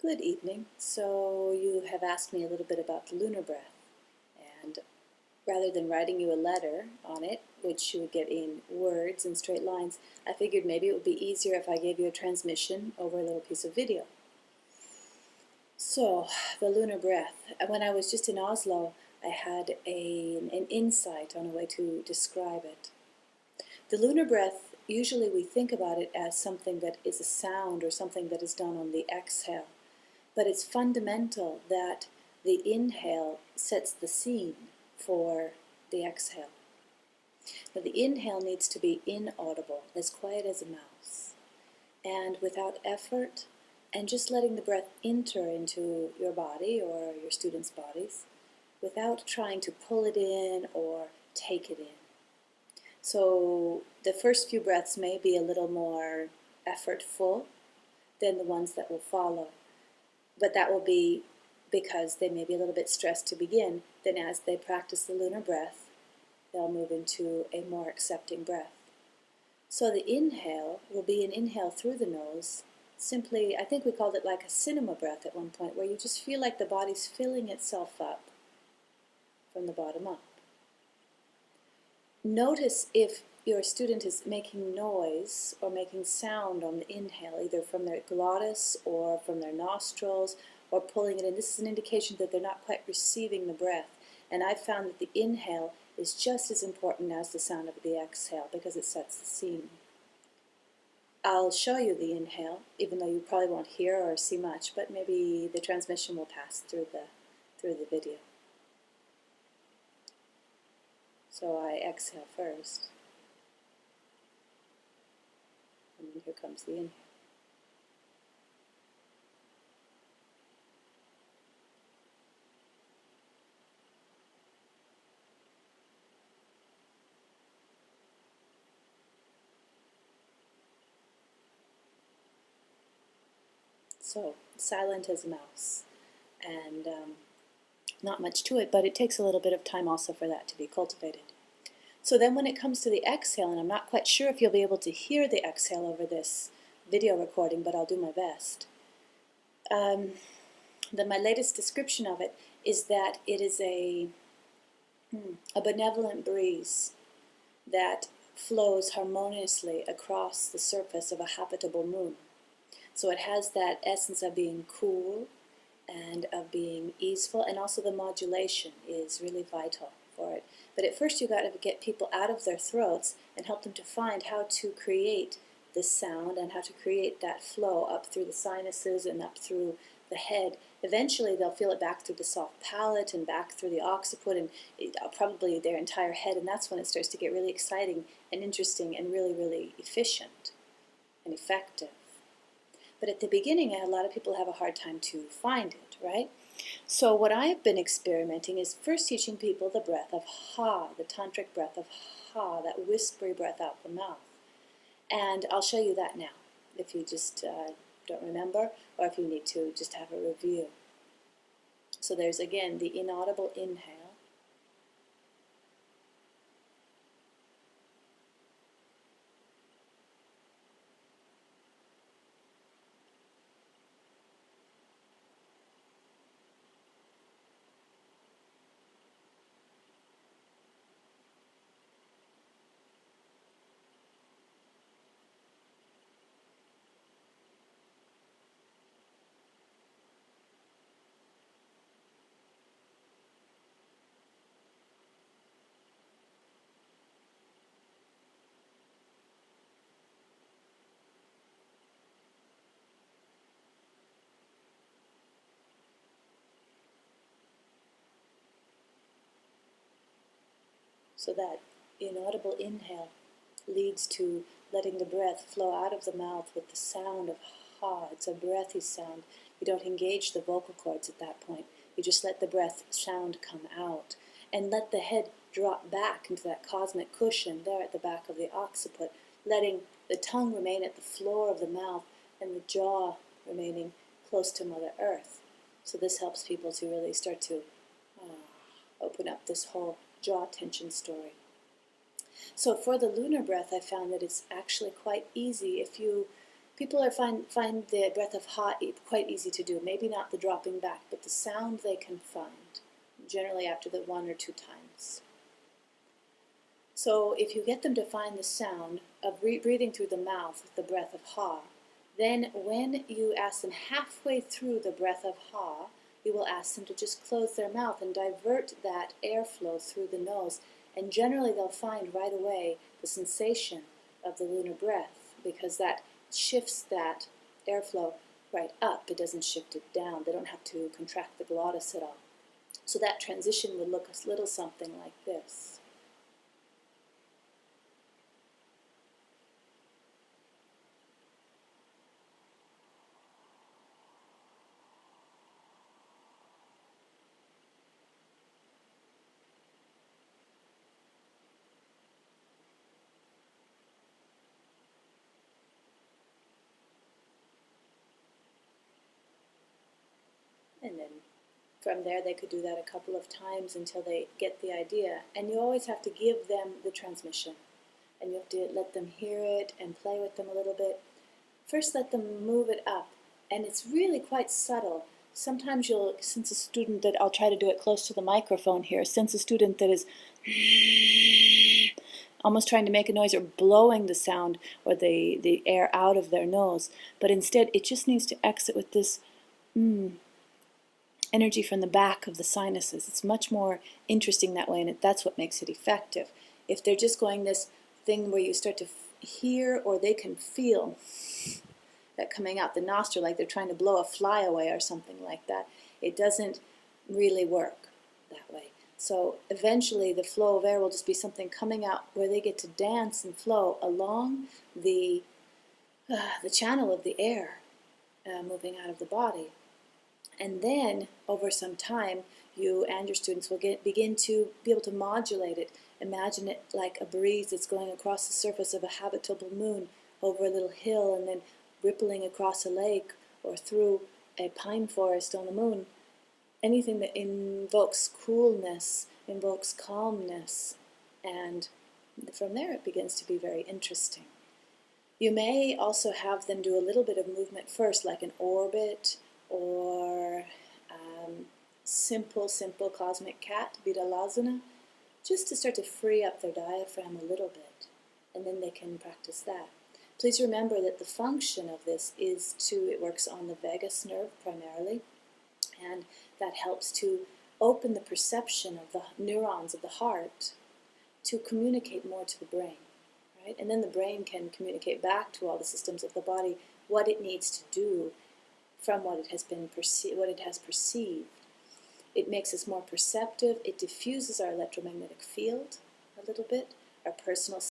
Good evening. So you have asked me a little bit about the lunar breath, and rather than writing you a letter on it, which you would get in words and straight lines, I figured maybe it would be easier if I gave you a transmission over a little piece of video. So, the lunar breath. When I was just in Oslo, I had an insight on a way to describe it. The lunar breath, usually we think about it as something that is a sound or something that is done on the exhale. But it's fundamental that the inhale sets the scene for the exhale. Now the inhale needs to be inaudible, as quiet as a mouse, and without effort, and just letting the breath enter into your body or your students' bodies without trying to pull it in or take it in. So the first few breaths may be a little more effortful than the ones that will follow. But that will be because they may be a little bit stressed to begin. Then as they practice the lunar breath, they'll move into a more accepting breath. So the inhale will be an inhale through the nose. Simply, I think we called it like a cinema breath at one point, where you just feel like the body's filling itself up from the bottom up. Notice if your student is making noise or making sound on the inhale, either from their glottis or from their nostrils, or pulling it in. This is an indication that they're not quite receiving the breath. And I've found that the inhale is just as important as the sound of the exhale because it sets the scene. I'll show you the inhale, even though you probably won't hear or see much, but maybe the transmission will pass through the video. So I exhale first. And then here comes the inhale. So, silent as a mouse. And not much to it, but it takes a little bit of time also for that to be cultivated. So then when it comes to the exhale, and I'm not quite sure if you'll be able to hear the exhale over this video recording, but I'll do my best. My latest description of it is that it is a benevolent breeze that flows harmoniously across the surface of a habitable moon. So it has that essence of being cool and of being easeful, and also the modulation is really vital for it. But at first you got to get people out of their throats and help them to find how to create this sound and how to create that flow up through the sinuses and up through the head. Eventually they'll feel it back through the soft palate and back through the occiput and probably their entire head, and that's when it starts to get really exciting and interesting and really, really efficient and effective. But at the beginning, a lot of people have a hard time to find it, right? So what I've been experimenting is first teaching people the breath of ha, the tantric breath of ha, that whispery breath out the mouth. And I'll show you that now, if you just don't remember, or if you need to just have a review. So there's, again, the inaudible inhale. So that inaudible inhale leads to letting the breath flow out of the mouth with the sound of ha. It's a breathy sound. You don't engage the vocal cords at that point. You just let the breath sound come out. And let the head drop back into that cosmic cushion there at the back of the occiput, letting the tongue remain at the floor of the mouth and the jaw remaining close to Mother Earth. So this helps people to really start to open up this whole jaw tension story. So for the lunar breath, I found that it's actually quite easy if you People find the breath of ha quite easy to do. Maybe not the dropping back, but the sound they can find, generally after the 1 or 2 times. So if you get them to find the sound of breathing through the mouth with the breath of ha, then when you ask them halfway through the breath of ha, you will ask them to just close their mouth and divert that airflow through the nose. And generally they'll find right away the sensation of the lunar breath, because that shifts that airflow right up. It doesn't shift it down. They don't have to contract the glottis at all. So that transition would look a little something like this. And then from there they could do that a couple of times until they get the idea. And you always have to give them the transmission. And you have to let them hear it and play with them a little bit. First let them move it up. And it's really quite subtle. Sometimes you'll sense a student that, I'll try to do it close to the microphone here, sense a student that is almost trying to make a noise or blowing the sound or the air out of their nose. But instead it just needs to exit with this energy from the back of the sinuses. It's much more interesting that way, and that's what makes it effective. If they're just going this thing where you start to hear or they can feel that coming out the nostril, like they're trying to blow a fly away or something like that, it doesn't really work that way. So eventually the flow of air will just be something coming out where they get to dance and flow along the channel of the air moving out of the body. And then, over some time, you and your students will begin to be able to modulate it. Imagine it like a breeze that's going across the surface of a habitable moon over a little hill and then rippling across a lake or through a pine forest on the moon. Anything that invokes coolness, invokes calmness, and from there it begins to be very interesting. You may also have them do a little bit of movement first, like an orbit, or simple cosmic cat, Viralazana, just to start to free up their diaphragm a little bit, and then they can practice that. Please remember that the function of this is it works on the vagus nerve primarily, and that helps to open the perception of the neurons of the heart to communicate more to the brain, right? And then the brain can communicate back to all the systems of the body what it needs to do from what it has perceived. It makes us more perceptive. It diffuses our electromagnetic field a little bit, our personal